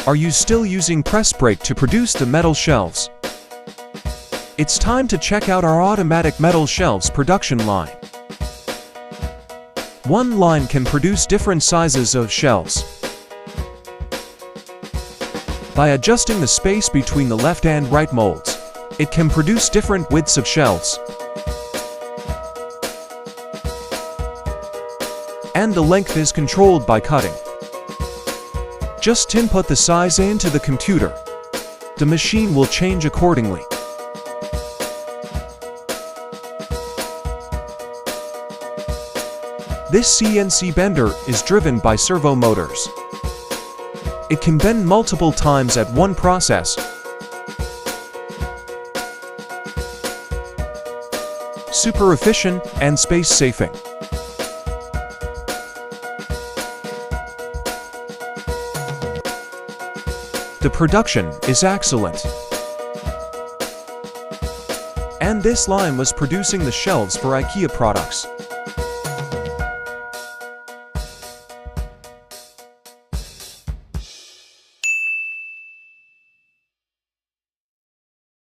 Are you still using press brake to produce the metal shelves? It's time to check out our automatic metal shelves production line. One line can produce different sizes of shelves. By adjusting the space between the left and right molds, it can produce different widths of shelves. And the length is controlled by cutting. Just input the size into the computer. The machine will change accordingly. This CNC bender is driven by servo motors. It can bend multiple times at one process. Super efficient and space-saving. The production is excellent. And this line was producing the shelves for IKEA products.